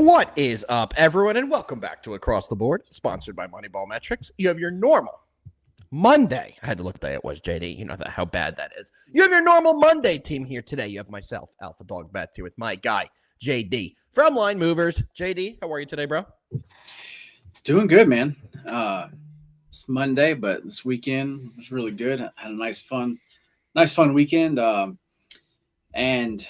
What is up, everyone, and welcome back to Across the Board, sponsored by MoneyBall Metrics. You have your normal Monday. I had to look at that. It was JD. You know how bad that is. You have your normal Monday team here today. You have myself, AlphaDog Bets, here with my guy, JD, from Line Movers. JD, how are you today, bro? Doing good, man. It's Monday, but this weekend was really good. I had a nice fun weekend. And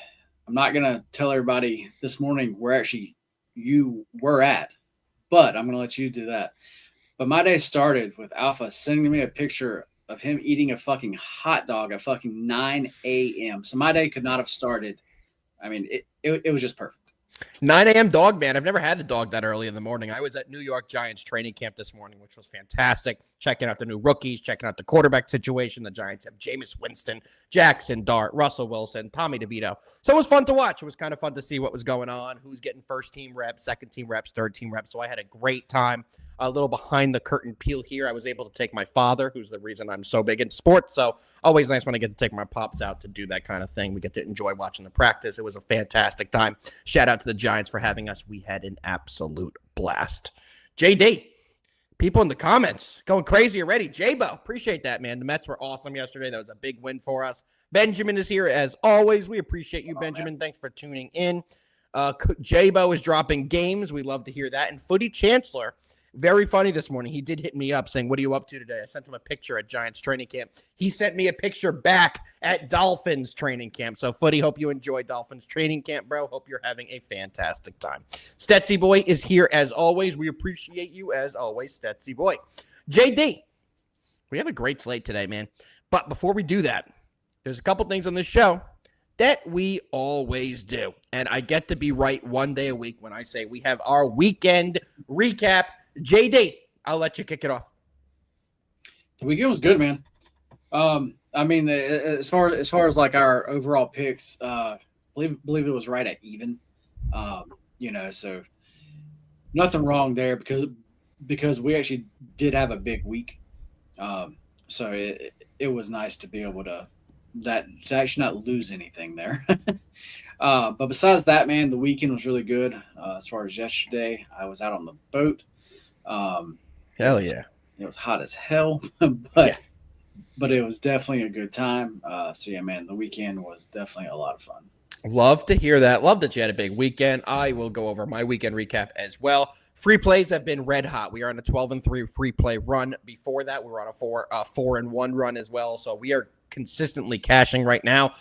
I'm not gonna tell everybody this morning where actually you were at, but I'm gonna let you do that. But my day started with Alpha sending me a picture of him eating a fucking hot dog at fucking 9 a.m. So my day could not have started. I mean, it was just perfect. 9 a.m. dog, man. I've never had a dog that early in the morning. I was at New York Giants training camp this morning, which was fantastic. Checking out the new rookies, checking out the quarterback situation. The Giants have Jameis Winston, Jackson Dart, Russell Wilson, Tommy DeVito. So it was fun to watch. It was kind of fun to see what was going on, who's getting first-team reps, second-team reps, third-team reps. So I had a great time. A little behind-the-curtain peel here. I was able to take my father, who's the reason I'm so big in sports. So always nice when I get to take my pops out to do that kind of thing. We get to enjoy watching the practice. It was a fantastic time. Shout out to the Giants for having us. We had an absolute blast. JD, people in the comments going crazy already. J-Bo, appreciate that, man. The Mets were awesome yesterday. That was a big win for us. Benjamin is here as always. We appreciate you, Benjamin. Man. Thanks for tuning in. J-Bo is dropping games. We love to hear that. And Footy Chancellor, very funny this morning. He did hit me up saying, what are you up to today? I sent him a picture at Giants training camp. He sent me a picture back at Dolphins training camp. So, Footy, hope you enjoy Dolphins training camp, bro. Hope you're having a fantastic time. Stetsy Boy is here as always. We appreciate you as always, Stetsy Boy. JD, we have a great slate today, man. But before we do that, there's a couple things on this show that we always do. And I get to be right one day a week when I say we have our weekend recap. JD, I'll let you kick it off. The weekend was good, man. I mean, as far as like our overall picks, believe it was right at even. So nothing wrong there because we actually did have a big week. So it was nice to be able to actually not lose anything there. But besides that, man, the weekend was really good. As far as yesterday, I was out on the boat. Hell yeah. It was hot as hell, but it was definitely a good time. So yeah, man, the weekend was definitely a lot of fun. Love to hear that. Love that you had a big weekend. I will go over my weekend recap as well. Free plays have been red hot. We are on a 12-3 free play run. Before that, we were on a 4-1 run as well. So we are consistently cashing right now.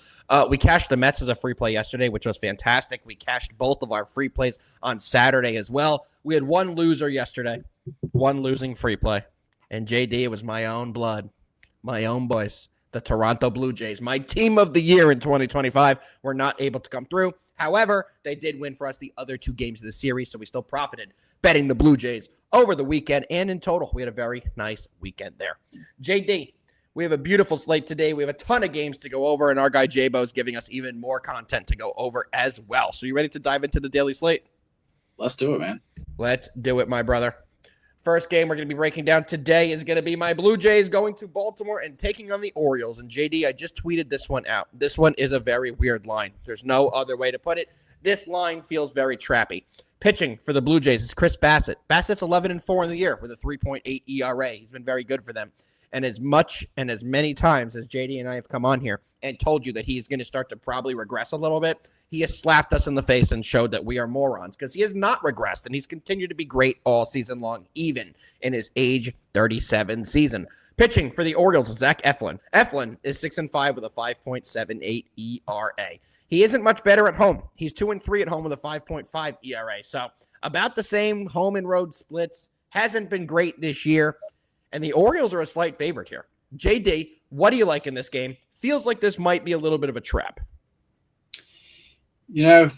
We cashed the Mets as a free play yesterday, which was fantastic. We cashed both of our free plays on Saturday as well. We had one loser yesterday, one losing free play. And JD, it was my own blood, my own boys, the Toronto Blue Jays, my team of the year in 2025, were not able to come through. However, they did win for us the other two games of the series, so we still profited betting the Blue Jays over the weekend. And in total, we had a very nice weekend there. JD, we have a beautiful slate today. We have a ton of games to go over, and our guy J-Bo is giving us even more content to go over as well. So you ready to dive into the daily slate? Let's do it, man. Let's do it, my brother. First game we're going to be breaking down today is going to be my Blue Jays going to Baltimore and taking on the Orioles. And JD, I just tweeted this one out. This one is a very weird line. There's no other way to put it. This line feels very trappy. Pitching for the Blue Jays is Chris Bassett. Bassett's 11-4 in the year with a 3.8 ERA. He's been very good for them. And as much and as many times as JD and I have come on here and told you that he's going to start to probably regress a little bit, he has slapped us in the face and showed that we are morons because he has not regressed, and he's continued to be great all season long, even in his age 37 season. Pitching for the Orioles is Zach Eflin. Eflin is 6-5 with a 5.78 ERA. He isn't much better at home. He's 2-3 at home with a 5.5 ERA. So about the same home and road splits. Hasn't been great this year. And the Orioles are a slight favorite here. JD, what do you like in this game? Feels like this might be a little bit of a trap. You know,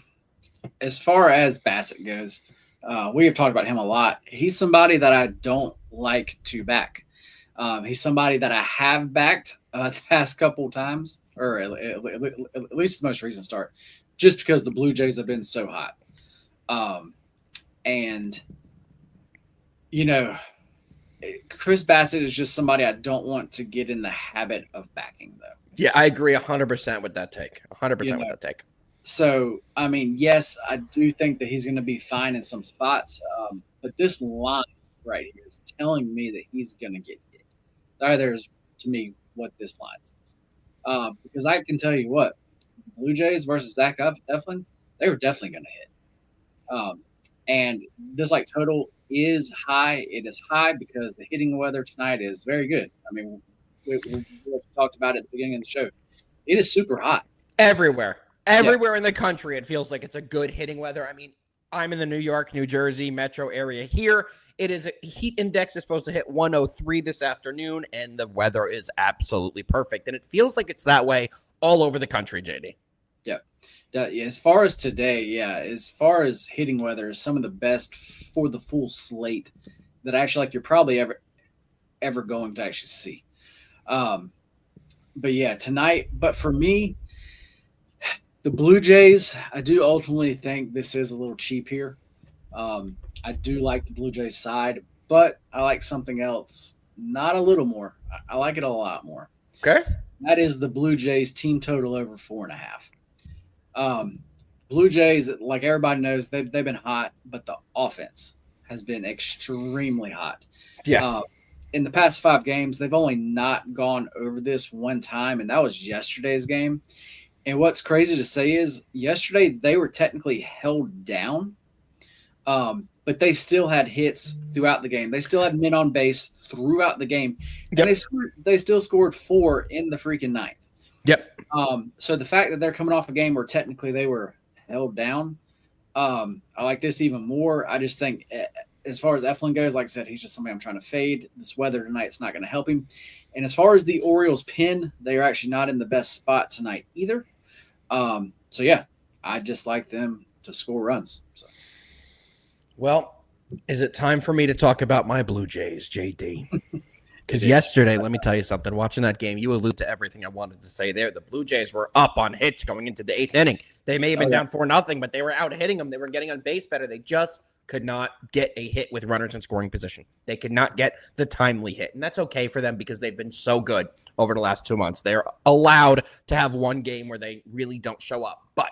as far as Bassett goes, we have talked about him a lot. He's somebody that I don't like to back. He's somebody that I have backed the past couple of times, or at least the most recent start, just because the Blue Jays have been so hot. And, you know, Chris Bassett is just somebody I don't want to get in the habit of backing, though. Yeah, I agree 100% with that take. 100% with that take. So, I mean, yes, I do think that he's going to be fine in some spots, but this line right here is telling me that he's going to get hit. There's, to me, what this line says. Because I can tell you what, Blue Jays versus Zach Eflin, they were definitely going to hit. And this like total is high. It is high because the hitting weather tonight is very good. I mean, we talked about it at the beginning of the show. It is super hot. Everywhere in the country, it feels like it's a good hitting weather. I mean, I'm in the New York, New Jersey metro area here. It is a heat index is supposed to hit 103 this afternoon, and the weather is absolutely perfect. And it feels like it's that way all over the country, JD. Yeah. As far as today, as far as hitting weather, some of the best for the full slate that actually like you're probably ever going to actually see. But yeah, tonight. But for me, the Blue Jays, I do ultimately think this is a little cheap here. I do like the Blue Jays side, but I like something else. Not a little more. I like it a lot more. Okay. That is the Blue Jays team total over 4.5. Blue Jays, like everybody knows, they've been hot, but the offense has been extremely hot. Yeah. In the past 5 games, they've only not gone over this one time, and that was yesterday's game. And what's crazy to say is yesterday they were technically held down, but they still had hits throughout the game. They still had men on base throughout the game. Yep. And they still scored 4 in the freaking ninth. Yep. So the fact that they're coming off a game where technically they were held down, I like this even more. I just think as far as Eflin goes, like I said, he's just somebody I'm trying to fade. This weather tonight's not going to help him. And as far as the Orioles pin, they are actually not in the best spot tonight either. So yeah, I just like them to score runs. So. Well, is it time for me to talk about my Blue Jays, JD? Because yesterday, let me tell you something. Watching that game, you allude to everything I wanted to say there. The Blue Jays were up on hits going into the 8th inning. They may have been down 4-0, but they were out hitting them. They were getting on base better. They just could not get a hit with runners in scoring position. They could not get the timely hit. And that's okay for them because they've been so good over the last 2 months. They're allowed to have one game where they really don't show up. But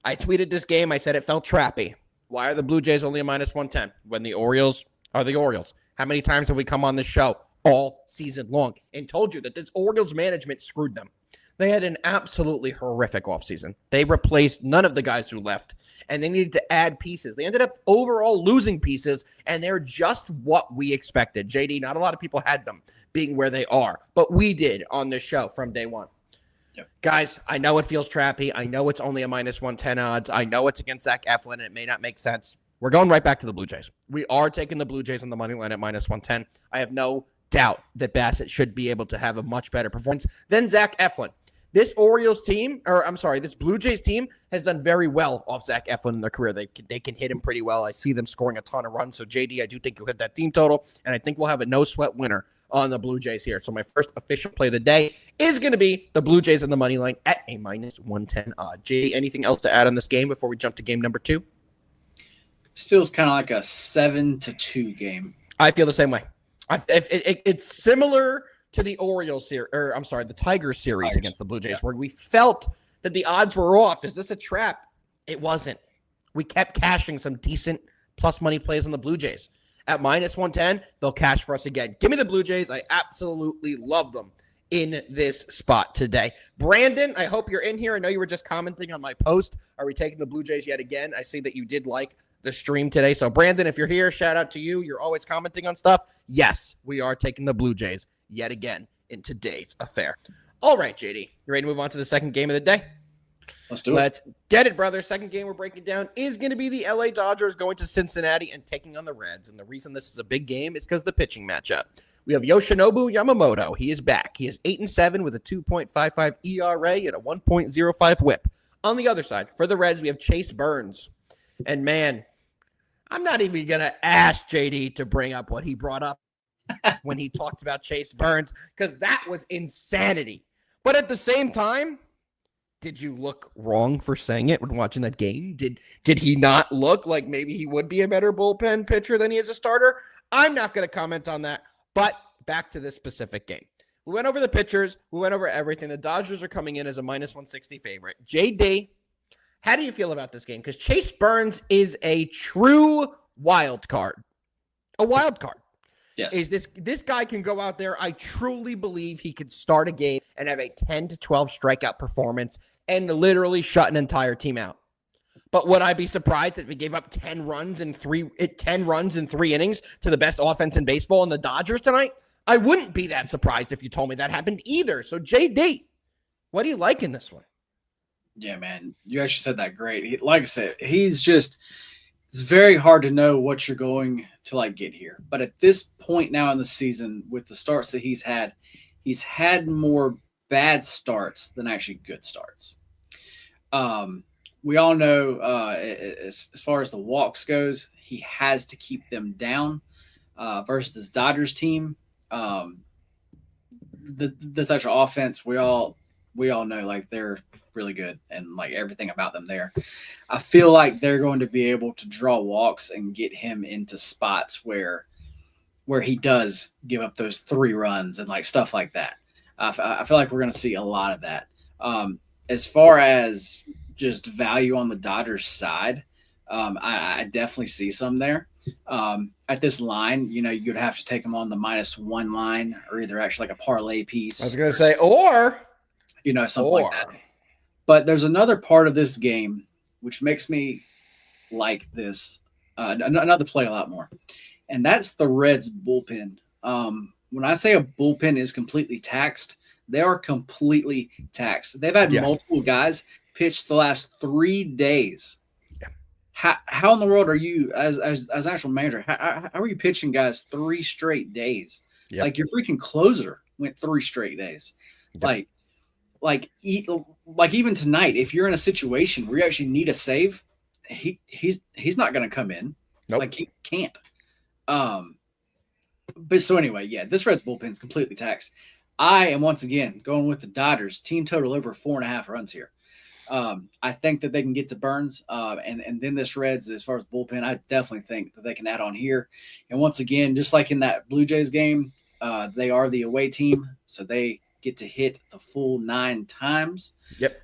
I tweeted this game. I said it felt trappy. Why are the Blue Jays only a -110 when the Orioles are the Orioles? How many times have we come on this show all season long and told you that this Orioles management screwed them? They had an absolutely horrific offseason. They replaced none of the guys who left, and they needed to add pieces. They ended up overall losing pieces, and they're just what we expected. JD, not a lot of people had them being where they are, but we did on this show from day one. Yep. Guys, I know it feels trappy. I know it's only a -110 odds. I know it's against Zach Eflin, and it may not make sense. We're going right back to the Blue Jays. We are taking the Blue Jays on the money line at -110. I have no doubt that Bassett should be able to have a much better performance than Zach Eflin. This this Blue Jays team has done very well off Zach Eflin in their career. They can hit him pretty well. I see them scoring a ton of runs. So, JD, I do think you'll hit that team total, and I think we'll have a no-sweat winner on the Blue Jays here. So my first official play of the day is going to be the Blue Jays on the money line at a -110 odd. JD, anything else to add on this game before we jump to game number 2? This feels kind of like a 7-2 game. I feel the same way. It's similar to the Orioles series, the Tigers series against the Blue Jays, where we felt that the odds were off. Is this a trap? It wasn't. We kept cashing some decent plus money plays on the Blue Jays. At -110, they'll cash for us again. Give me the Blue Jays. I absolutely love them in this spot today. Brandon, I hope you're in here. I know you were just commenting on my post. Are we taking the Blue Jays yet again? I see that you did like the stream today. So, Brandon, if you're here, shout out to you. You're always commenting on stuff. Yes, we are taking the Blue Jays yet again in today's affair. All right, JD, you ready to move on to the second game of the day? Let's do it. Let's get it, brother. Second game we're breaking down is going to be the LA Dodgers going to Cincinnati and taking on the Reds. And the reason this is a big game is because the pitching matchup. We have Yoshinobu Yamamoto. He is back. He is 8-7 with a 2.55 ERA and a 1.05 whip. On the other side, for the Reds, we have Chase Burns. And man, I'm not even going to ask JD to bring up what he brought up when he talked about Chase Burns, because that was insanity. But at the same time, did you look wrong for saying it when watching that game? Did he not look like maybe he would be a better bullpen pitcher than he is a starter? I'm not going to comment on that, but back to this specific game. We went over the pitchers. We went over everything. The Dodgers are coming in as a -160 favorite. JD, How do you feel about this game? Because Chase Burns is a true wild card. A wild card. Yes. Is this guy can go out there. I truly believe he could start a game and have a 10 to 12 strikeout performance and literally shut an entire team out. But would I be surprised if he gave up 10 runs in 3 innings to the best offense in baseball in the Dodgers tonight? I wouldn't be that surprised if you told me that happened either. So JD, what do you like in this one? Yeah, man, you actually said that great. Like I said, it's very hard to know what you're going to like get here. But at this point now in the season, with the starts that he's had more bad starts than actually good starts. We all know as far as the walks goes, he has to keep them down versus this Dodgers team. This actual offense, we all know like they're really good and like everything about them there. I feel like they're going to be able to draw walks and get him into spots where he does give up those 3 runs and like stuff like that. I feel like we're going to see a lot of that. As far as just value on the Dodgers side, I definitely see some there. At this line, you'd have to take them on the -1 line or either actually like a parlay piece. I was going to say, or something like that. But there's another part of this game which makes me like this, another play a lot more, and that's the Reds bullpen. When I say a bullpen is completely taxed, they are completely taxed. They've had multiple guys pitch the last 3 days. Yeah. How in the world are you, as an actual manager, how are you pitching guys 3 straight days? Yep. Like your freaking closer went 3 straight days. Yep. Like even tonight, if you're in a situation where you actually need a save, he's not going to come in. Nope. Like he can't. But so anyway, yeah, this Reds bullpen is completely taxed. I am once again going with the Dodgers. Team total over 4.5 runs here. I think that they can get to Burns, and then this Reds, as far as bullpen, I definitely think that they can add on here. And once again, just like in that Blue Jays game, they are the away team, so they get to hit the full 9 times. Yep.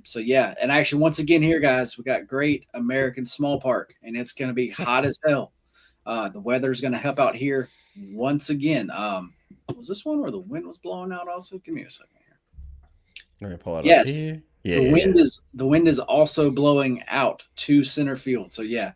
So yeah, and actually, once again here, guys, we got Great American Small Park, and it's going to be hot as hell. The weather's going to help out here once again. Was this one where the wind was blowing out also? Give me a second here. Let me pull it up. Up here. Yeah, the wind is also blowing out to center field. So yeah,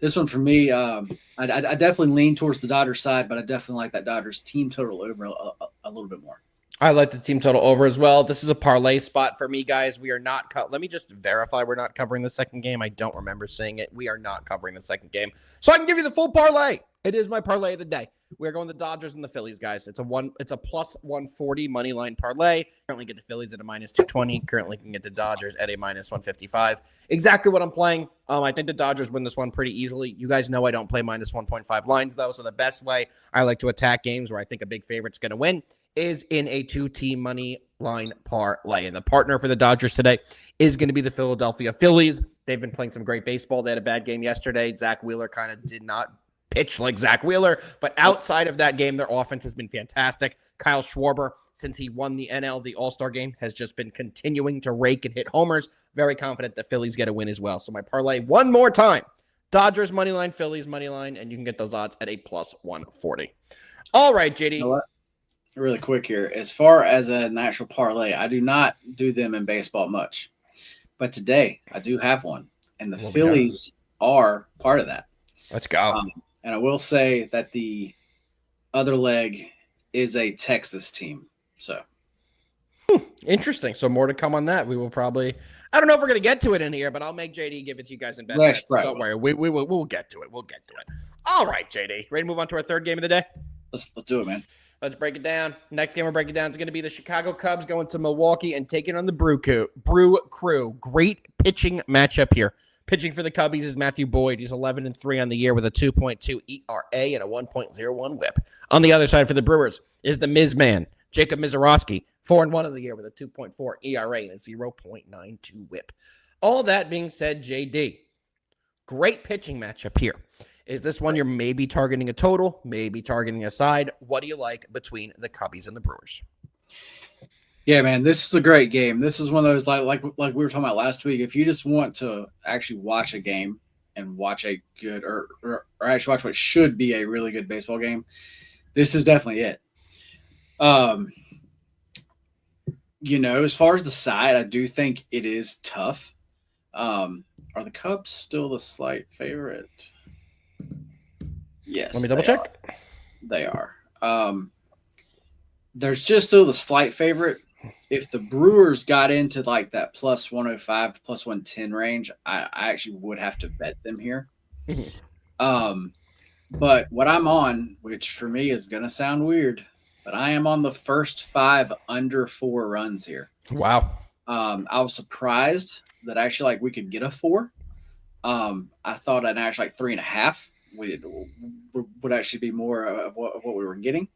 this one for me, I definitely lean towards the Dodgers side, but I definitely like that Dodgers team total over a little bit more. I like the team total over as well. This is a parlay spot for me, guys. We are not let me just verify we're not covering the second game. I don't remember seeing it. We are not covering the second game. So I can give you the full parlay. It is my parlay of the day. We're going the Dodgers and the Phillies, guys. It's a plus 140 money line parlay. Currently get the Phillies at a -220. Currently can get the Dodgers at a -155. Exactly what I'm playing. I think the Dodgers win this one pretty easily. You guys know I don't play -1.5 lines, though. So the best way I like to attack games where I think a big favorite's going to win is in a 2-team money line parlay. And the partner for the Dodgers today is going to be the Philadelphia Phillies. They've been playing some great baseball. They had a bad game yesterday. Zach Wheeler kind of did not pitch like Zach Wheeler, but outside of that game, their offense has been fantastic. Kyle Schwarber, since he won the All-Star game, has just been continuing to rake and hit homers. Very confident the Phillies get a win as well. So my parlay one more time, Dodgers money line, Phillies money line, and you can get those odds at a plus 140. All right, JD. You know what? Really quick here. As far as an actual parlay, I do not do them in baseball much, but today I do have one, and the Phillies are part of that. Let's go. And I will say that the other leg is a Texas team. So interesting. So more to come on that. We will probably, I don't know if we're going to get to it in here, but I'll make JD give it to you guys in best bets. So don't worry. We'll get to it. We'll get to it. All right, JD. Ready to move on to our third game of the day? Let's do it, man. Let's break it down. Next game we're breaking down is going to be the Chicago Cubs going to Milwaukee and taking on the Brew Crew. Great pitching matchup here. Pitching for the Cubbies is Matthew Boyd. He's 11-3 on the year with a 2.2 ERA and a 1.01 WHIP. On the other side for the Brewers is the Miz Man, Jacob Mizorowski, 4-1 on the year with a 2.4 ERA and a 0.92 WHIP. All that being said, JD, great pitching matchup here. Is this one you're maybe targeting a total, maybe targeting a side? What do you like between the Cubbies and the Brewers? Yeah, man, this is a great game. This is one of those like we were talking about last week. If you just want to actually watch a game and watch a good or actually watch what should be a really good baseball game, this is definitely it. Um, as far as the side, I do think it is tough. Are the Cubs still the slight favorite? Yes. Let me double check. They are. There's just still the slight favorite. If the Brewers got into like that plus 105 to plus 110 range, I actually would have to bet them here. But what I'm on, which for me is going to sound weird, but I am on the first 5 under 4 runs here. Wow. I was surprised that actually we could get a 4. I thought I'd actually 3.5 would actually be more of what we were getting.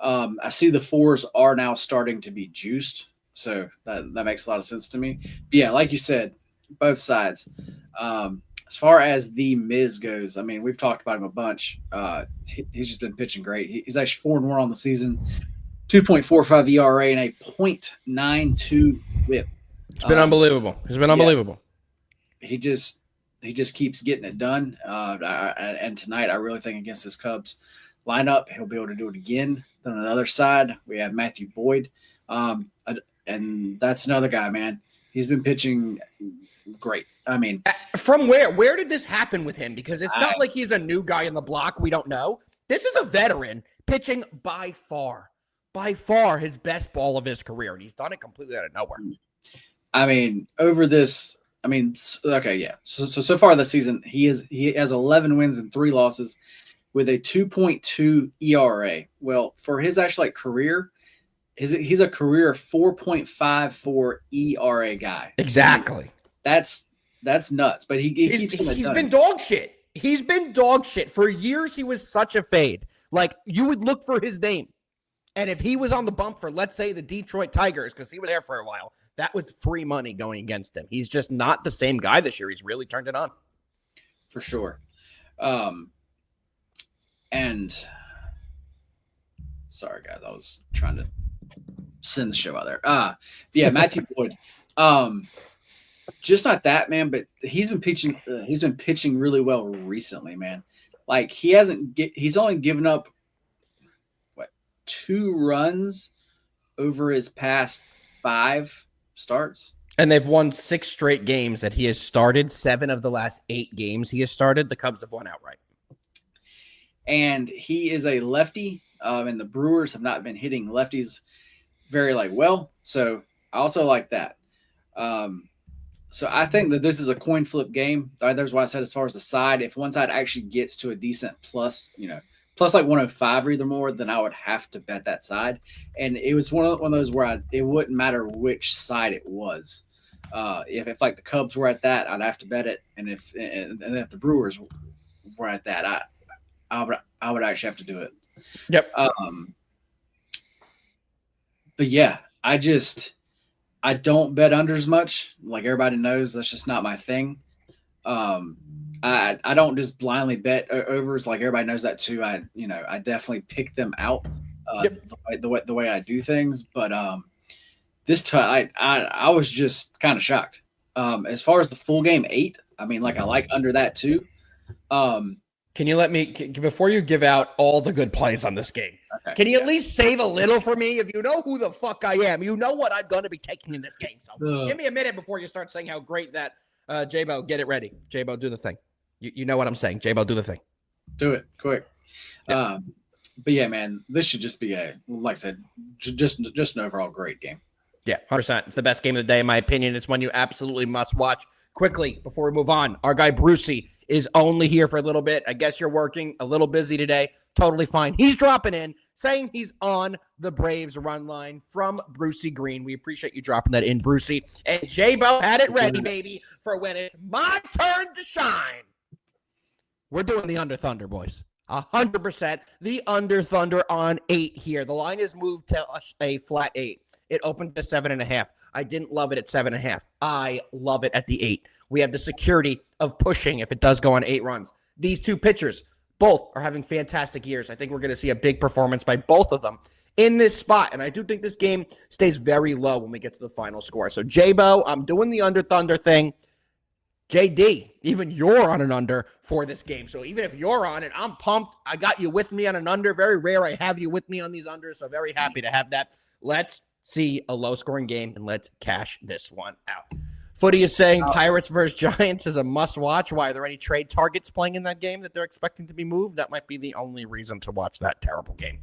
I see the 4s are now starting to be juiced, so that makes a lot of sense to me. But yeah, like you said, both sides. As far as the Miz goes, I mean, we've talked about him a bunch. He's just been pitching great. He's actually 4-1 on the season, 2.45 ERA and a .92 WHIP. It's been unbelievable. He's been unbelievable. He just keeps getting it done. And tonight, I really think against this Cubs lineup, he'll be able to do it again. Then on the other side, we have Matthew Boyd. And that's another guy, man. He's been pitching great. I mean, from where? Where did this happen with him? Because it's not like he's a new guy in the block. We don't know. This is a veteran pitching by far his best ball of his career. And he's done it completely out of nowhere. I mean, over this, okay, yeah. So far this season, he has 11 wins and 3 losses with a 2.2 ERA. Well, for his actual career, he's a career 4.54 ERA guy. Exactly. That's nuts. But he's been dog shit. He's been dog shit for years. He was such a fade. Like, you would look for his name, and if he was on the bump for, let's say, the Detroit Tigers, because he was there for a while, that was free money going against him. He's just not the same guy this year. He's really turned it on. For sure. And sorry, guys, I was trying to send the show out there. Yeah, Matthew Boyd. Just not that, man, but he's been pitching. He's been pitching really well recently, man. Like he's only given up 2 runs over his past 5 starts. And they've won 6 straight games that he has started. 7 of the last 8 games he has started, the Cubs have won outright. And he is a lefty, and the Brewers have not been hitting lefties very well. So I also like that. So I think that this is a coin flip game. There's what I said as far as the side. If one side actually gets to a decent plus, plus 105 or either more, then I would have to bet that side. And it was one of those where it wouldn't matter which side it was. If the Cubs were at that, I'd have to bet it. And if the Brewers were at that, I would actually have to do it. Yep. But yeah, I don't bet unders much. Like everybody knows, that's just not my thing. I don't just blindly bet overs. Like everybody knows that too. I definitely pick them out the way I do things. But this time I was just kind of shocked. As far as the full game 8, I like under that too. Can you let me, before you give out all the good plays on this game, can you at least save a little for me? If you know who the fuck I am, you know what I'm going to be taking in this game. So give me a minute before you start saying how great that, J-Bo, get it ready. J-Bo, do the thing. You know what I'm saying. J-Bo, do the thing. Do it quick. Yeah. But yeah, man, this should just be like I said, just an overall great game. Yeah, 100%. It's the best game of the day, in my opinion. It's one you absolutely must watch. Quickly, before we move on, our guy Brucey is only here for a little bit. I guess you're working a little busy today. Totally fine. He's dropping in, saying he's on the Braves run line from Brucey Green. We appreciate you dropping that in, Brucey. And J-Bo had it ready, baby, for when it's my turn to shine. We're doing the Under Thunder, boys. 100% the Under Thunder on 8 here. The line is moved to a flat 8. It opened to 7.5. I didn't love it at 7.5. I love it at the 8. We have the security of pushing if it does go on 8 runs. These two pitchers, both are having fantastic years. I think we're going to see a big performance by both of them in this spot. And I do think this game stays very low when we get to the final score. So, J-Bo, I'm doing the under Thunder thing. JD, even you're on an under for this game. So even if you're on it, I'm pumped. I got you with me on an under. Very rare I have you with me on these unders, so very happy to have that. Let's see a low-scoring game, and let's cash this one out. Footy is saying Pirates versus Giants is a must-watch. Why? Are there any trade targets playing in that game that they're expecting to be moved? That might be the only reason to watch that terrible game.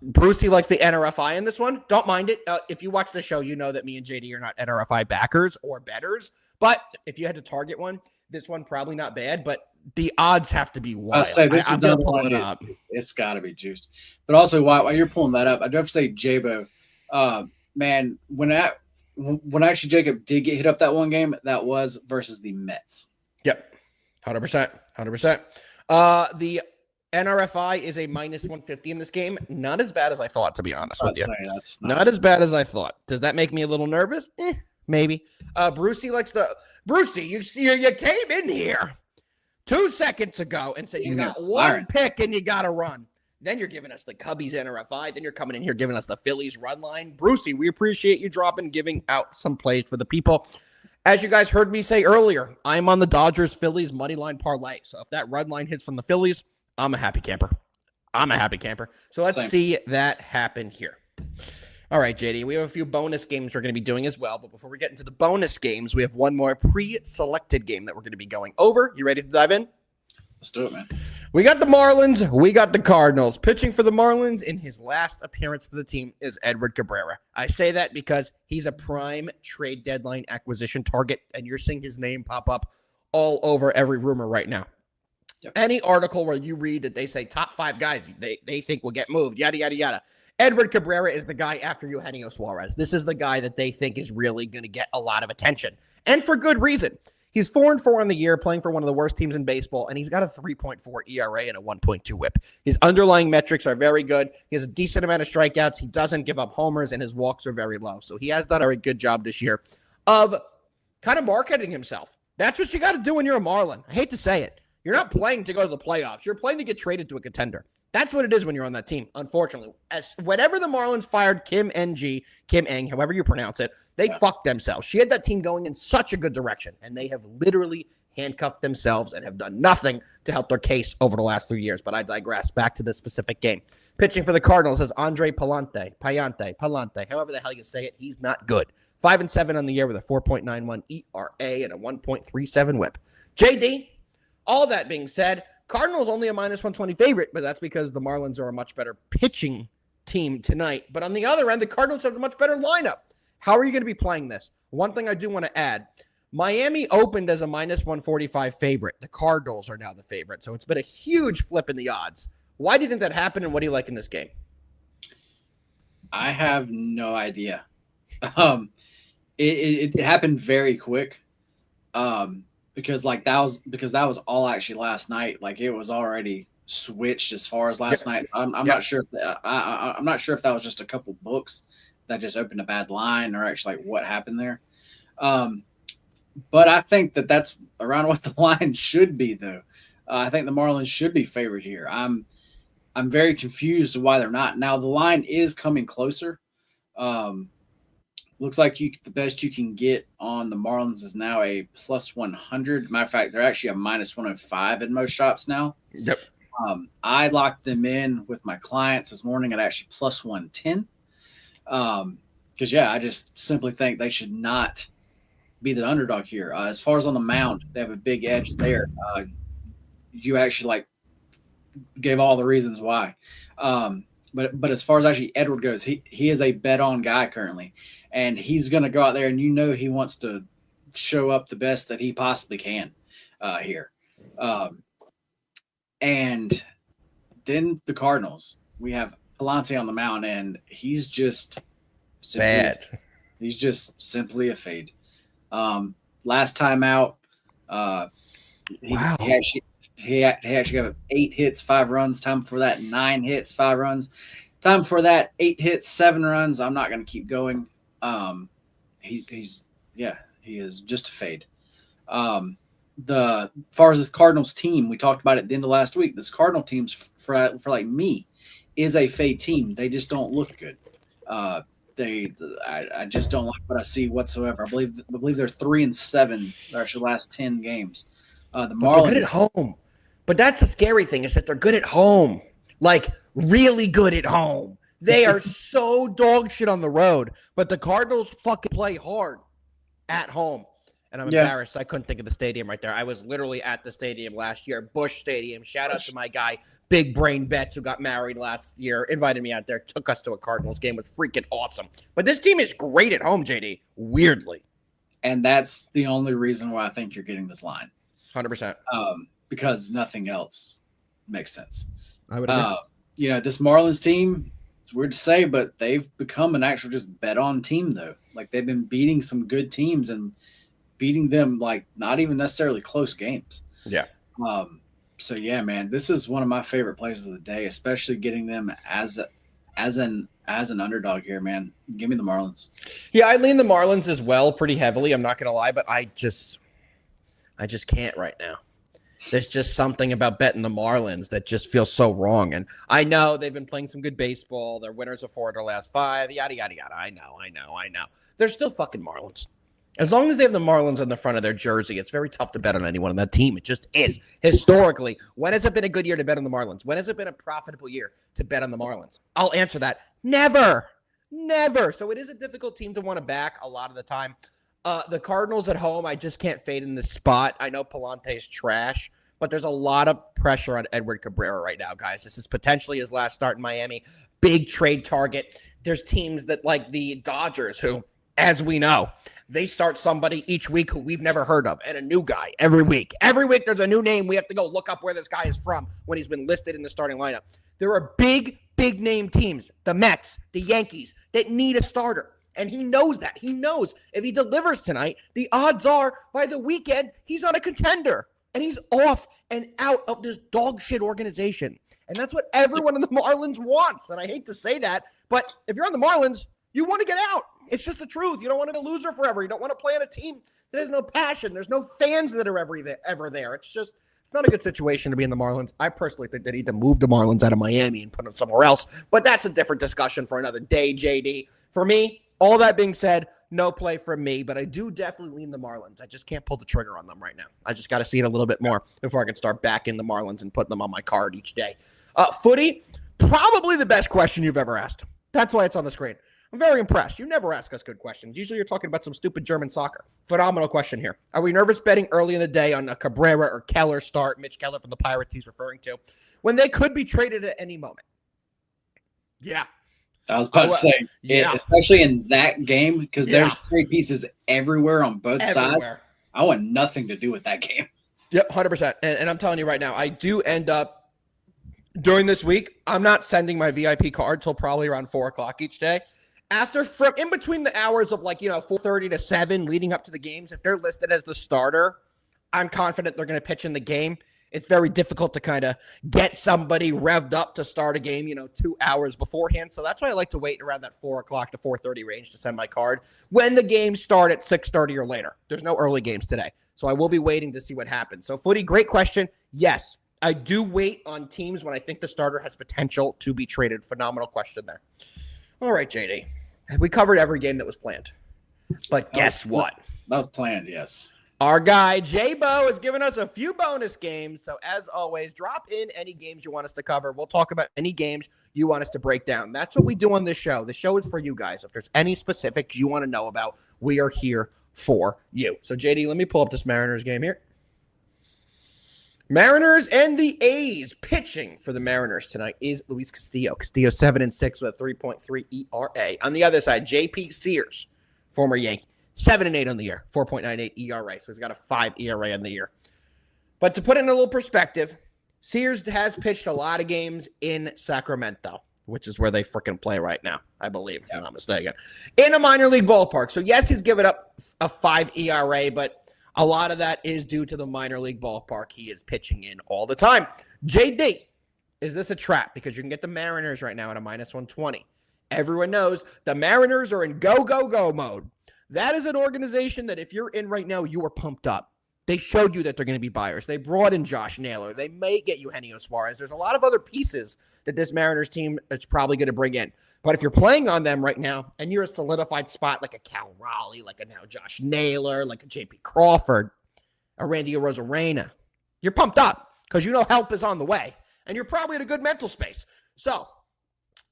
Brucey likes the NRFI in this one. Don't mind it. If you watch the show, you know that me and JD are not NRFI backers or bettors. But if you had to target one, this one probably not bad, but the odds have to be wild. I'll say this is another one. It's got to be juiced. But also, while you're pulling that up, I do have to say, J-Bo, man, when actually Jacob did get hit up that one game, that was versus the Mets. Yep, 100%. The NRFI is a minus 150 in this game. Not as bad as I thought, to be honest with you. That's not as bad as I thought. Does that make me a little nervous? Maybe. Brucey likes the Brucey. You came in here 2 seconds ago and said you got one pick and you got to run. Then you're giving us the Cubbies NRFI. Then you're coming in here giving us the Phillies run line. Brucey, we appreciate you dropping, giving out some plays for the people. As you guys heard me say earlier, I'm on the Dodgers Phillies money line parlay. So if that run line hits from the Phillies, I'm a happy camper. So let's see that happen here. All right, JD, we have a few bonus games we're going to be doing as well. But before we get into the bonus games, we have one more pre-selected game that we're going to be going over. You ready to dive in? Let's do it, man. We got the Marlins. We got the Cardinals. Pitching for the Marlins in his last appearance for the team is Edward Cabrera. I say that because he's a prime trade deadline acquisition target, and you're seeing his name pop up all over every rumor right now. Yep. Any article where you read that they say top 5 guys they think will get moved, yada, yada, yada. Edward Cabrera is the guy after Eugenio Suarez. This is the guy that they think is really going to get a lot of attention, and for good reason. He's 4-4 on the year, playing for one of the worst teams in baseball, and he's got a 3.4 ERA and a 1.2 whip. His underlying metrics are very good. He has a decent amount of strikeouts. He doesn't give up homers, and his walks are very low. So he has done a very good job this year of kind of marketing himself. That's what you got to do when you're a Marlin. I hate to say it. You're not playing to go to the playoffs. You're playing to get traded to a contender. That's what it is when you're on that team, unfortunately. Whenever the Marlins fired Kim Ng, however you pronounce it, they fucked themselves. She had that team going in such a good direction, and they have literally handcuffed themselves and have done nothing to help their case over the last 3 years. But I digress. Back to this specific game. Pitching for the Cardinals is Andre Pallante, however the hell you say it. He's not good. 5-7 on the year with a 4.91 ERA and a 1.37 whip. JD, all that being said, Cardinals only a minus 120 favorite, but that's because the Marlins are a much better pitching team tonight. But on the other end, the Cardinals have a much better lineup. How are you going to be playing this? One thing I do want to add, Miami opened as a minus 145 favorite. The Cardinals are now the favorite, so it's been a huge flip in the odds. Why do you think that happened, and what do you like in this game? I have no idea. It happened very quick. Because that was all actually last night. Like it was already switched as far as last night. So I'm not sure if I'm not sure if that was just a couple books that just opened a bad line or actually like what happened there. But I think that's around what the line should be though. I think the Marlins should be favored here. I'm very confused why they're not. Now the line is coming closer. Looks like the best you can get on the Marlins is now a plus 100. Matter of fact, they're actually a minus 105 in most shops now. Yep. I locked them in with my clients this morning at actually plus 110. Because, I just simply think they should not be the underdog here. As far as on the mound, they have a big edge there. You actually gave all the reasons why. But as far as actually Edward goes, he is a bet-on guy currently. And he's going to go out there and he wants to show up the best that he possibly can here. And then the Cardinals. We have Pallante on the mound, and he's just bad. He's just simply a fade. Last time out, he actually got 8 hits, 5 runs. Time for that, 9 hits, 5 runs. Time for that, 8 hits, 7 runs. I'm not going to keep going. He is just a fade. As far as this Cardinals team, we talked about it at the end of last week. This Cardinal team's for like me is a fade team. They just don't look good. I just don't like what I see whatsoever. I believe they're 3-7 their last 10 games. The But they're good Marlins, at home. But that's the scary thing is that they're good at home. Like, really good at home. They are so dog shit on the road. But the Cardinals fucking play hard at home. And I'm embarrassed. I couldn't think of the stadium right there. I was literally at the stadium last year, Busch Stadium. Shout out to my guy, Big Brain Betts, who got married last year, invited me out there, took us to a Cardinals game. It was freaking awesome. But this team is great at home, JD, weirdly. And that's the only reason why I think you're getting this line. 100%. Because nothing else makes sense. I would agree. This Marlins team, it's weird to say, but they've become an actual just bet-on team, though. Like, they've been beating some good teams and beating them, like, not even necessarily close games. Yeah. So, yeah, man, this is one of my favorite plays of the day, especially getting them as an underdog here, man. Give me the Marlins. Yeah, I lean the Marlins as well pretty heavily. I'm not going to lie, but I just can't right now. There's just something about betting the Marlins that just feels so wrong. And I know they've been playing some good baseball. They're winners of 4 of their last 5, yada, yada, yada. I know. They're still fucking Marlins. As long as they have the Marlins on the front of their jersey, it's very tough to bet on anyone on that team. It just is. Historically, when has it been a good year to bet on the Marlins? When has it been a profitable year to bet on the Marlins? I'll answer that. Never. So it is a difficult team to want to back a lot of the time. The Cardinals at home, I just can't fade in this spot. I know Palante's trash, but there's a lot of pressure on Edward Cabrera right now, guys. This is potentially his last start in Miami. Big trade target. There's teams that like the Dodgers who, as we know, they start somebody each week who we've never heard of and a new guy every week. Every week there's a new name. We have to go look up where this guy is from when he's been listed in the starting lineup. There are big name teams, the Mets, the Yankees, that need a starter. And he knows that. He knows if he delivers tonight, the odds are by the weekend, he's on a contender. And he's off and out of this dog shit organization. And that's what everyone in the Marlins wants. And I hate to say that, but if you're on the Marlins, you want to get out. It's just the truth. You don't want to be a loser forever. You don't want to play on a team that has no passion. There's no fans that are ever there. It's not a good situation to be in the Marlins. I personally think they need to move the Marlins out of Miami and put them somewhere else. But that's a different discussion for another day, JD. For me, all that being said, no play from me, but I do definitely lean the Marlins. I just can't pull the trigger on them right now. I just got to see it a little bit more before I can start backing the Marlins and putting them on my card each day. Footy, probably the best question you've ever asked. That's why it's on the screen. I'm very impressed. You never ask us good questions. Usually you're talking about some stupid German soccer. Phenomenal question here. Are we nervous betting early in the day on a Cabrera or Keller start, Mitch Keller from the Pirates he's referring to, when they could be traded at any moment? Yeah. I was about to say, especially in that game, because there's trade pieces everywhere on both sides. I want nothing to do with that game. Yep, 100%. And I'm telling you right now, I do end up, during this week, I'm not sending my VIP card till probably around 4 o'clock each day. From in between the hours of 4:30 to 7 leading up to the games, if they're listed as the starter, I'm confident they're going to pitch in the game. It's very difficult to kind of get somebody revved up to start a game, 2 hours beforehand. So that's why I like to wait around that 4 o'clock to 4:30 range to send my card when the games start at 6:30 or later. There's no early games today. So I will be waiting to see what happens. So Footy, great question. Yes, I do wait on teams when I think the starter has potential to be traded. Phenomenal question there. All right, JD. We covered every game that was planned. But guess what? That was planned, yes. Our guy, J-Bo, has given us a few bonus games. So as always, drop in any games you want us to cover. We'll talk about any games you want us to break down. That's what we do on this show. The show is for you guys. If there's any specifics you want to know about, we are here for you. So, JD, let me pull up this Mariners game here. Mariners and the A's. Pitching for the Mariners tonight is Luis Castillo. Castillo 7-6 with a 3.3 ERA. On the other side, J.P. Sears, former Yankee, 7-8 on the year, 4.98 ERA. So he's got a 5 ERA on the year. But to put it in a little perspective, Sears has pitched a lot of games in Sacramento, which is where they freaking play right now, I believe, if I'm not mistaken, in a minor league ballpark. So yes, he's given up a 5 ERA, but a lot of that is due to the minor league ballpark he is pitching in all the time. JD, is this a trap? Because you can get the Mariners right now at a -120. Everyone knows the Mariners are in go, go, go mode. That is an organization that if you're in right now, you are pumped up. They showed you that they're going to be buyers. They brought in Josh Naylor. They may get you Eugenio Suarez. There's a lot of other pieces that this Mariners team is probably going to bring in. But if you're playing on them right now and you're a solidified spot like a Cal Raleigh, like a now Josh Naylor, like a J.P. Crawford, a Randy Arozarena, you're pumped up because you know help is on the way. And you're probably in a good mental space. So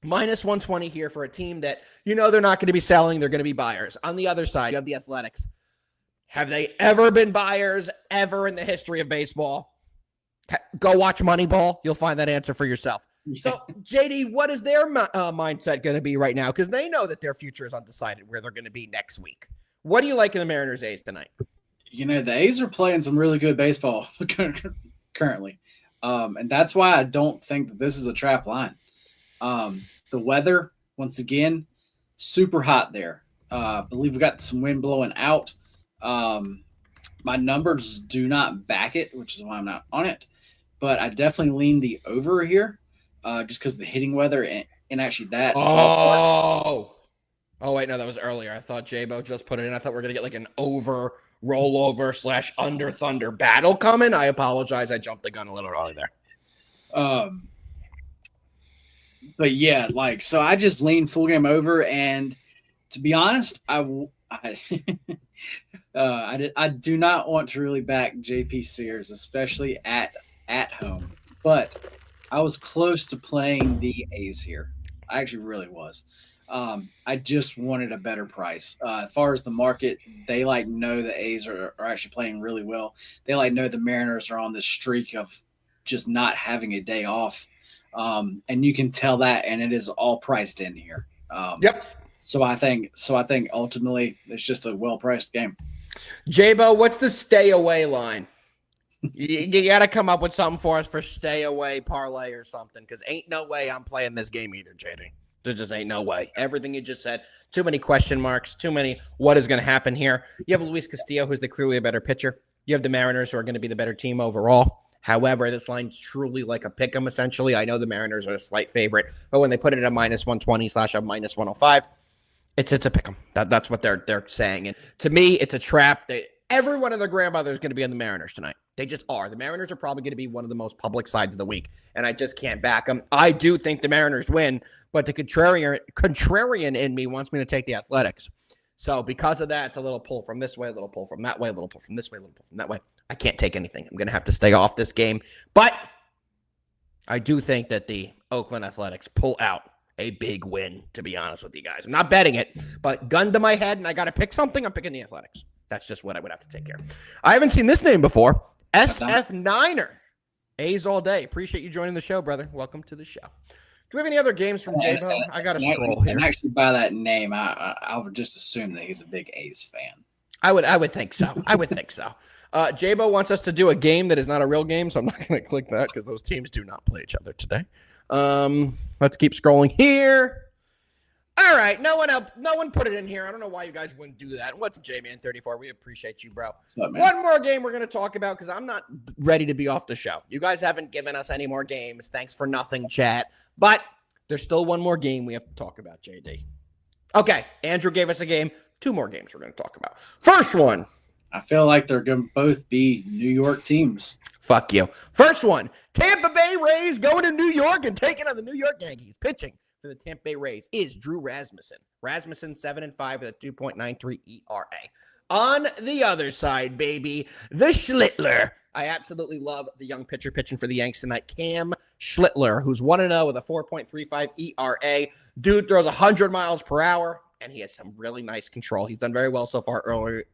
minus 120 here for a team that you know they're not going to be selling. They're going to be buyers. On the other side, you have the Athletics. Have they ever been buyers ever in the history of baseball? Go watch Moneyball. You'll find that answer for yourself. Yeah. So, JD, what is their mindset going to be right now? Because they know that their future is undecided where they're going to be next week. What do you like in the Mariners A's tonight? You know, the A's are playing some really good baseball currently. And that's why I don't think that this is a trap line. The weather, once again, super hot there. I believe we got some wind blowing out. My numbers do not back it, which is why I'm not on it. But I definitely lean the over here just because of the hitting weather and actually that. Oh, wait, no, that was earlier. I thought J-Bo just put it in. I thought we were going to get like an over rollover / under thunder battle coming. I apologize. I jumped the gun a little early there. But yeah, like, so I just lean full game over. And to be honest, I do not want to really back JP Sears, especially at home. But I was close to playing the A's here. I actually really was. I just wanted a better price. As far as the market, they know the A's are actually playing really well. They know the Mariners are on this streak of just not having a day off. And you can tell that, and it is all priced in here. Yep. So I think ultimately it's just a well-priced game. J-Bo, what's the stay away line? You got to come up with something for us for stay away parlay or something, because ain't no way I'm playing this game either, JD. There just ain't no way. Everything you just said, too many question marks, too many what is going to happen here. You have Luis Castillo, who's clearly a better pitcher. You have the Mariners, who are going to be the better team overall. However, this line's truly like a pick 'em, essentially. I know the Mariners are a slight favorite, but when they put it at minus 120 / a minus 105, it's a pick 'em. That's what they're saying. And to me, it's a trap. Every one of their grandmothers is going to be on the Mariners tonight. They just are. The Mariners are probably going to be one of the most public sides of the week, and I just can't back them. I do think the Mariners win, but the contrarian in me wants me to take the Athletics. So because of that, it's a little pull from this way, a little pull from that way, a little pull from this way, a little pull from that way. I can't take anything. I'm going to have to stay off this game. But I do think that the Oakland Athletics pull out a big win, to be honest with you guys. I'm not betting it, but gun to my head and I got to pick something, I'm picking the Athletics. That's just what I would have to take care of. I haven't seen this name before. SF Niner. A's all day. Appreciate you joining the show, brother. Welcome to the show. Do we have any other games from J-Bo? I got to scroll here. And actually, by that name, I would just assume that he's a big A's fan. I would think so. I would think so. J-Bo wants us to do a game that is not a real game, so I'm not going to click that because those teams do not play each other today. Let's keep scrolling here. All right, no one put it in here. I don't know why you guys wouldn't do that. What's J-Man34? We appreciate you, bro. What's up, man? One more game we're going to talk about because I'm not ready to be off the show. You guys haven't given us any more games. Thanks for nothing, chat. But there's still one more game we have to talk about, JD. Okay, Andrew gave us a game. 2 more games we're going to talk about. First one. I feel like they're going to both be New York teams. Fuck you. First one, Tampa Bay Rays going to New York and taking on the New York Yankees. Pitching for the Tampa Bay Rays is Drew Rasmussen. Rasmussen 7-5 with a 2.93 ERA. On the other side, baby, the Schlittler. I absolutely love the young pitcher pitching for the Yanks tonight, Cam Schlittler, who's 1-0 with a 4.35 ERA. Dude throws 100 miles per hour. And he has some really nice control. He's done very well so far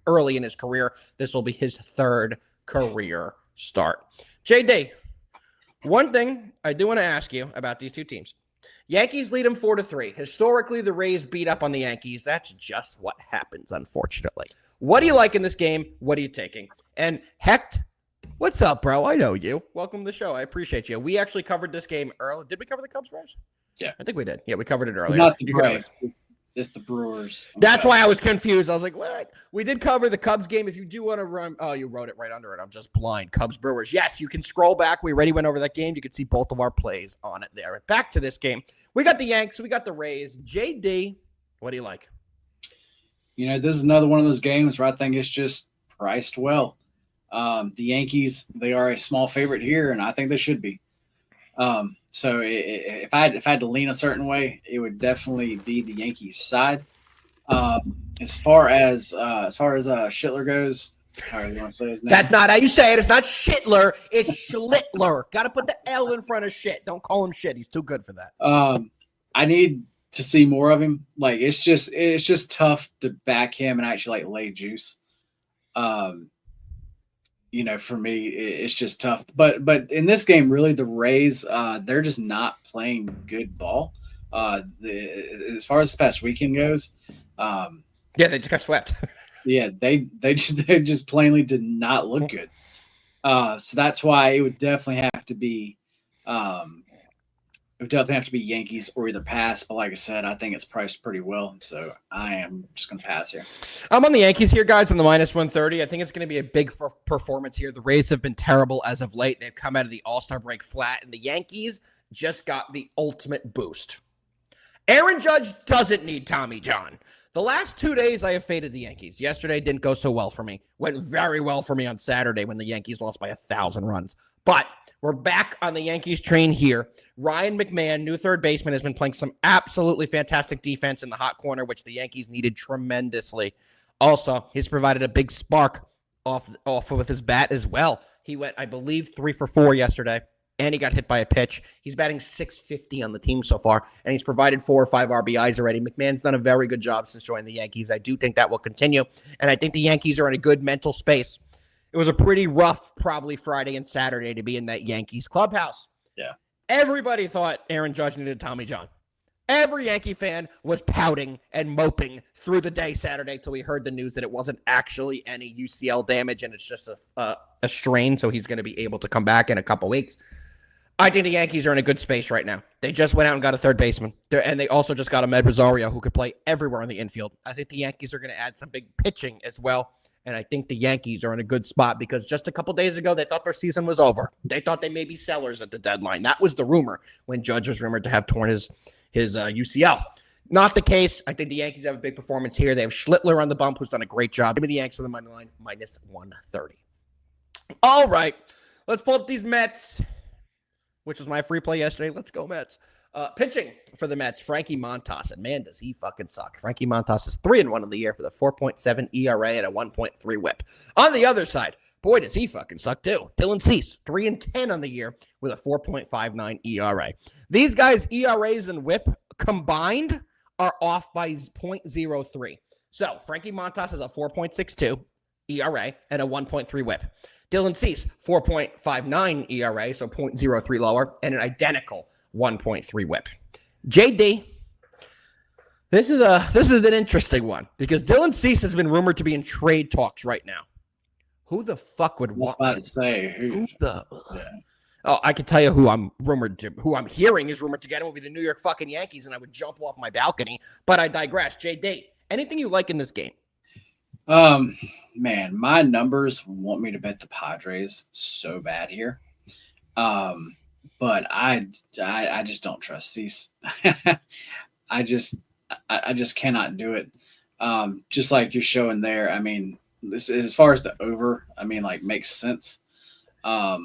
early in his career. This will be his 3rd career start. JD, one thing I do want to ask you about these 2 teams. Yankees lead them 4-3. Historically, the Rays beat up on the Yankees. That's just what happens, unfortunately. What do you like in this game? What are you taking? And Hecht, what's up, bro? I know you. Welcome to the show. I appreciate you. We actually covered this game early. Did we cover the Cubs, Braves? Yeah. I think we did. Yeah, we covered it earlier. Not the Braves. It's the Brewers. That's why I was confused. I was like, what? We did cover the Cubs game. If you do want to run, oh, you wrote it right under it. I'm just blind. Cubs Brewers. Yes, you can scroll back. We already went over that game. You can see both of our plays on it there. Back to this game. We got the Yanks. We got the Rays. JD, what do you like? You know, this is another one of those games where I think it's just priced well. The Yankees, they are a small favorite here, and I think they should be. So if I had to lean a certain way, it would definitely be the Yankees side. As far as Schittler goes, how do you want to say his name? That's not how you say it. It's not Schittler. It's Schlittler. Got to put the L in front of shit. Don't call him shit. He's too good for that. I need to see more of him. Like it's just tough to back him and actually like lay juice. For me, it's just tough. But in this game, really, the Rays, they're just not playing good ball. As far as this past weekend goes, yeah, they just got swept. Yeah, they just plainly did not look good. So that's why it would definitely have to be Yankees or either pass. But like I said, I think it's priced pretty well, so I am just going to pass here. I'm on the Yankees here, guys, on the -130. I think it's going to be a big performance here. The Rays have been terrible as of late. They've come out of the All-Star break flat, and the Yankees just got the ultimate boost. Aaron Judge doesn't need Tommy John. The last 2 days, I have faded the Yankees. Yesterday didn't go so well for me. Went very well for me on Saturday when the Yankees lost by 1,000 runs. But we're back on the Yankees train here. Ryan McMahon, new third baseman, has been playing some absolutely fantastic defense in the hot corner, which the Yankees needed tremendously. Also, he's provided a big spark off with his bat as well. He went, I believe, 3 for 4 yesterday, and he got hit by a pitch. He's batting .650 on the team so far, and he's provided 4 or 5 RBIs already. McMahon's done a very good job since joining the Yankees. I do think that will continue, and I think the Yankees are in a good mental space. It was a pretty rough, probably Friday and Saturday to be in that Yankees clubhouse. Yeah. Everybody thought Aaron Judge needed Tommy John. Every Yankee fan was pouting and moping through the day Saturday till we heard the news that it wasn't actually any UCL damage and it's just a strain, so he's going to be able to come back in a couple weeks. I think the Yankees are in a good space right now. They just went out and got a third baseman, and they also just got Ahmed Rosario, who could play everywhere on the infield. I think the Yankees are going to add some big pitching as well. And I think the Yankees are in a good spot because just a couple days ago, they thought their season was over. They thought they may be sellers at the deadline. That was the rumor when Judge was rumored to have torn his UCL. Not the case. I think the Yankees have a big performance here. They have Schlittler on the bump, who's done a great job. Give me the Yankees on the money line, -130. All right. Let's pull up these Mets, which was my free play yesterday. Let's go, Mets. Pitching for the Mets, Frankie Montas, and man, does he fucking suck. Frankie Montas is 3-1 in the year with a 4.7 ERA and a 1.3 WHIP. On the other side, boy, does he fucking suck too. Dylan Cease, 3-10 on the year with a 4.59 ERA. These guys' ERAs and WHIP combined are off by 0.03. So Frankie Montas has a 4.62 ERA and a 1.3 WHIP. Dylan Cease, 4.59 ERA, so 0.03 lower, and an identical 1.3 WHIP. JD, this is an interesting one because Dylan Cease has been rumored to be in trade talks right now. Who the fuck would want? I was about to say who the? Yeah. Oh, I can tell you who I'm hearing is rumored to get him will be the New York fucking Yankees, and I would jump off my balcony. But I digress. JD, anything you like in this game? Man, my numbers want me to bet the Padres so bad here. But I just don't trust Cease. I just cannot do it. Just like you're showing there. I mean, this as far as the over. I mean, like makes sense. Let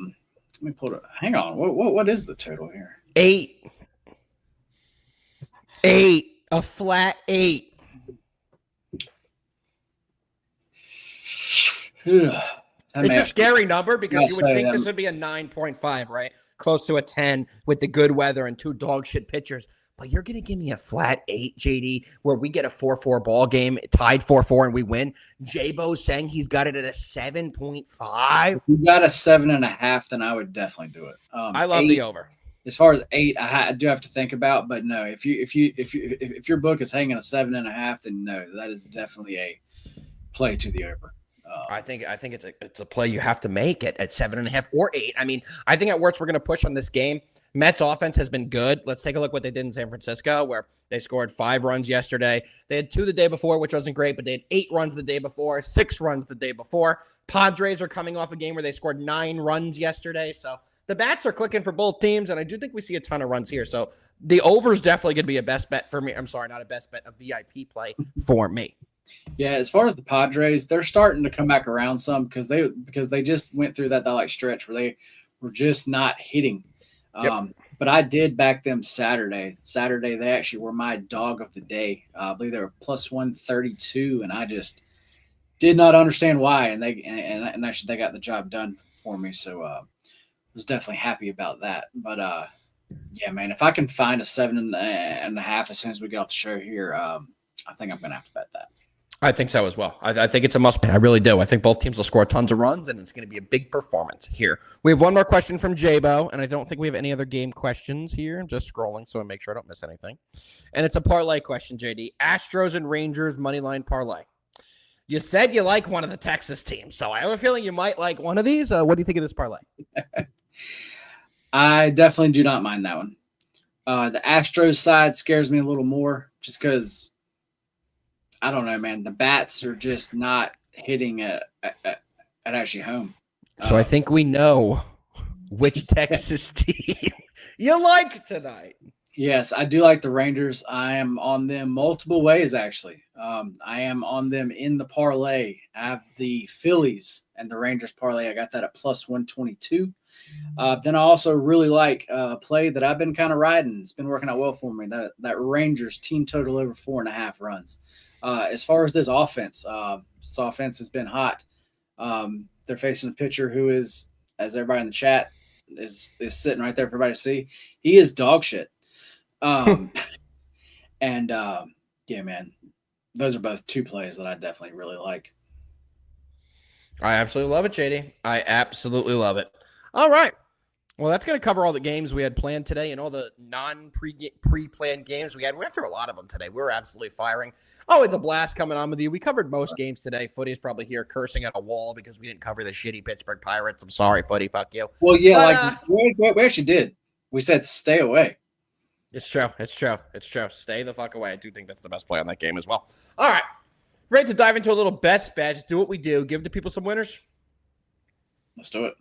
me pull it. Hang on. What is the total here? 8. A flat 8. It's a scary number because you would think this would be a 9.5, right? Close to a 10 with the good weather and 2 dog shit pitchers. But you're going to give me a flat 8, JD, where we get a 4-4 ball game, tied 4-4, and we win. J-Bo's saying he's got it at a 7.5. If you got a 7.5, then I would definitely do it. I love 8, the over. As far as 8, I do have to think about, but no, if your book is hanging a 7.5, then no, that is definitely a play to the over. I think it's a play you have to make at 7.5 or 8. I mean, I think at worst we're going to push on this game. Mets offense has been good. Let's take a look what they did in San Francisco, where they scored 5 runs yesterday. They had 2 the day before, which wasn't great, but they had 8 runs the day before, 6 runs the day before. Padres are coming off a game where they scored 9 runs yesterday. So the bats are clicking for both teams, and I do think we see a ton of runs here. So the over is definitely going to be a best bet for me. I'm sorry, not a best bet, a VIP play for me. Yeah, as far as the Padres, they're starting to come back around some because they just went through that like stretch where they were just not hitting. Yep. But I did back them Saturday. Saturday, they actually were my dog of the day. I believe they were plus 132, and I just did not understand why. And actually they got the job done for me. So was definitely happy about that. But yeah, man, if I can find a 7.5 as soon as we get off the show here, I think I'm gonna have to bet that. I think so as well. I think it's a must. I really do. I think both teams will score tons of runs, and it's going to be a big performance here. We have one more question from J-Bo, and I don't think we have any other game questions here. I'm just scrolling, so I make sure I don't miss anything. And it's a parlay question, JD. Astros and Rangers moneyline parlay. You said you like one of the Texas teams, so I have a feeling you might like one of these. What do you think of this parlay? I definitely do not mind that one. The Astros side scares me a little more just because I don't know, man. The bats are just not hitting at actually home. So I think we know which Texas team you like tonight. Yes, I do like the Rangers. I am on them multiple ways, actually. I am on them in the parlay. I have the Phillies and the Rangers parlay. I got that at plus 122. Then I also really like a play that I've been kind of riding. It's been working out well for me. That Rangers team total over 4.5 runs. As far as this offense has been hot. They're facing a pitcher who is, as everybody in the chat is sitting right there for everybody to see. He is dog shit. Yeah, man, those are both two plays that I definitely really like. I absolutely love it, JD. I absolutely love it. All right. Well, that's going to cover all the games we had planned today and all the pre-planned games we had. We went through a lot of them today. We were absolutely firing. Oh, it's a blast coming on with you. We covered most games today. Footy's probably here cursing at a wall because we didn't cover the shitty Pittsburgh Pirates. I'm sorry, Footy. Fuck you. Well, yeah, but, we actually did. We said stay away. It's true. It's true. It's true. Stay the fuck away. I do think that's the best play on that game as well. All right. Ready to dive into a little best bet. Just do what we do. Give the people some winners. Let's do it.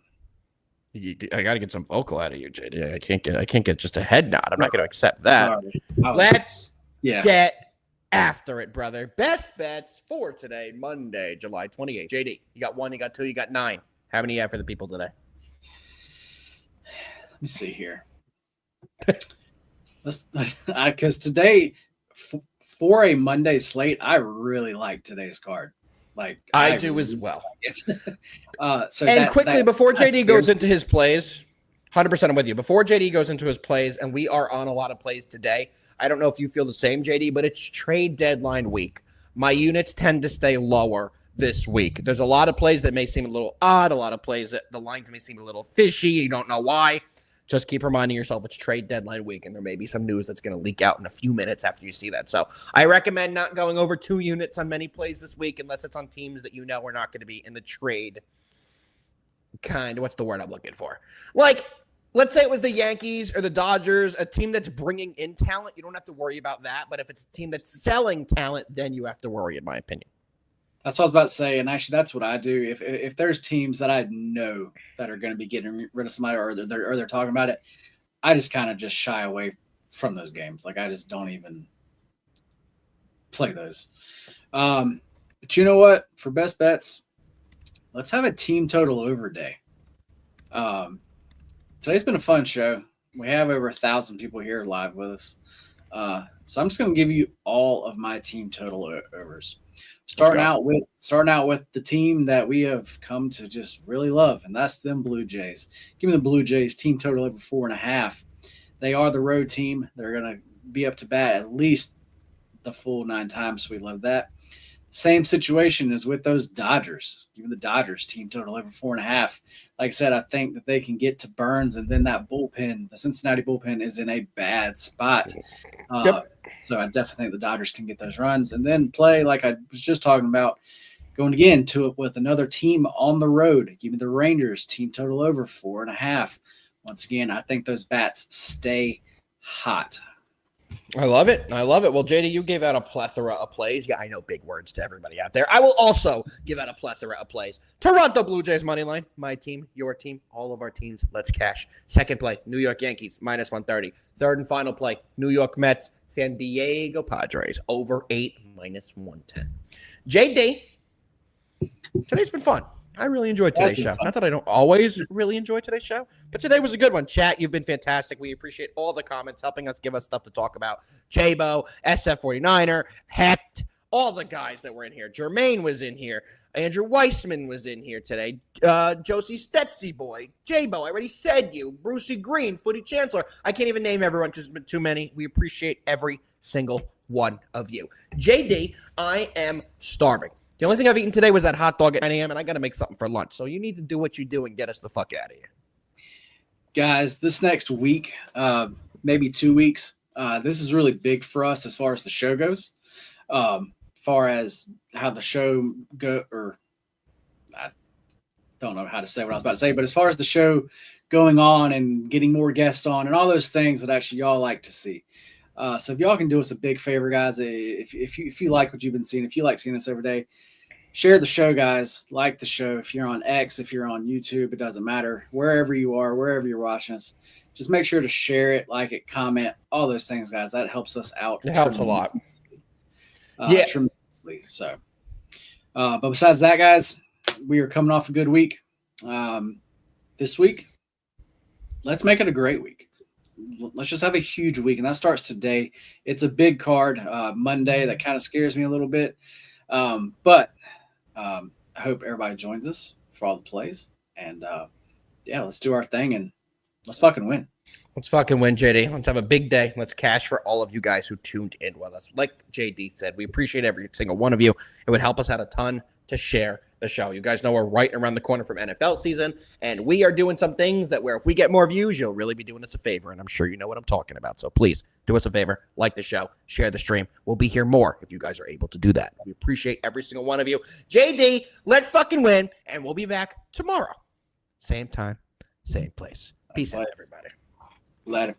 I got to get some vocal out of you, JD. I can't get just a head nod. I'm not going to accept that. Let's get after it, brother. Best bets for today, Monday, July 28th. JD, you got 1, you got 2, you got 9. How many you have for the people today? Let me see here. Because today, for a Monday slate, I really like today's card. Like I do as well. Quickly before JD goes into his plays, 100% I'm with you. Before JD goes into his plays, and we are on a lot of plays today. I don't know if you feel the same, JD, but it's trade deadline week. My units tend to stay lower this week. There's a lot of plays that may seem a little odd, a lot of plays that the lines may seem a little fishy. You don't know why. Just keep reminding yourself it's trade deadline week, and there may be some news that's going to leak out in a few minutes after you see that. So I recommend not going over 2 units on many plays this week unless it's on teams that you know are not going to be in the trade what's the word I'm looking for? Like, let's say it was the Yankees or the Dodgers, a team that's bringing in talent. You don't have to worry about that. But if it's a team that's selling talent, then you have to worry, in my opinion. That's what I was about to say, and actually, that's what I do. If there's teams that I know that are going to be getting rid of somebody, or they're talking about it, I just kind of just shy away from those games. Like I just don't even play those. But you know what? For best bets, let's have a team total over day. Today's been a fun show. We have over 1,000 people here live with us. So I'm just going to give you all of my team total overs. Starting out with the team that we have come to just really love, and that's them Blue Jays. Give me the Blue Jays team total over 4.5. They are the road team. They're going to be up to bat at least the full 9 times. So we love that. Same situation as with those Dodgers. Give me the Dodgers team total over 4.5. Like I said, I think that they can get to Burns, and then that bullpen, the Cincinnati bullpen, is in a bad spot. So I definitely think the Dodgers can get those runs, and then play like I was just talking about, going again to it with another team on the road. Give me the Rangers team total over 4.5. Once again, I think those bats stay hot. I love it. I love it. Well, JD, you gave out a plethora of plays. Yeah, I know, big words to everybody out there. I will also give out a plethora of plays. Toronto Blue Jays money line. My team, your team, all of our teams. Let's cash. Second play, New York Yankees minus 130. Third and final play, New York Mets, San Diego Padres over 8 minus 110. JD, today's been fun. I really enjoyed today's show. Not that I don't always really enjoy today's show, but today was a good one. Chat, you've been fantastic. We appreciate all the comments, helping us, give us stuff to talk about. Jabo, SF49er, Hecht, all the guys that were in here. Jermaine was in here. Andrew Weissman was in here today. Josie Stetsy boy. Jabo, I already said you. Brucey Green, Footy Chancellor. I can't even name everyone because there's been too many. We appreciate every single one of you. JD, I am starving. The only thing I've eaten today was that hot dog at 9 a.m., and I got to make something for lunch. So you need to do what you do and get us the fuck out of here. Guys, this next week, maybe 2 weeks, this is really big for us as far as the show goes. Far as how the show I don't know how to say what I was about to say, but as far as the show going on and getting more guests on and all those things that actually y'all like to see. So if y'all can do us a big favor, guys, if you like what you've been seeing, if you like seeing us every day, share the show, guys. Like the show. If you're on X, if you're on YouTube, it doesn't matter. Wherever you are, wherever you're watching us, just make sure to share it, like it, comment, all those things, guys. That helps us out. It helps a lot. Tremendously. So, but besides that, guys, we are coming off a good week. This week, let's make it a great week. Let's just have a huge week, and that starts today. It's a big card, Monday. That kind of scares me a little bit, but I hope everybody joins us for all the plays. And yeah, let's do our thing and let's fucking win. Let's fucking win, JD. Let's have a big day. Let's cash for all of you guys who tuned in with us. Like JD said, we appreciate every single one of you. It would help us out a ton to share the show. You guys know we're right around the corner from NFL season, and we are doing some things that where if we get more views, you'll really be doing us a favor, and I'm sure you know what I'm talking about. So please do us a favor, like the show, share the stream. We'll be here more if you guys are able to do that. We appreciate every single one of you. JD, let's fucking win, and we'll be back tomorrow. Same time, same place. Peace out, everybody. Later.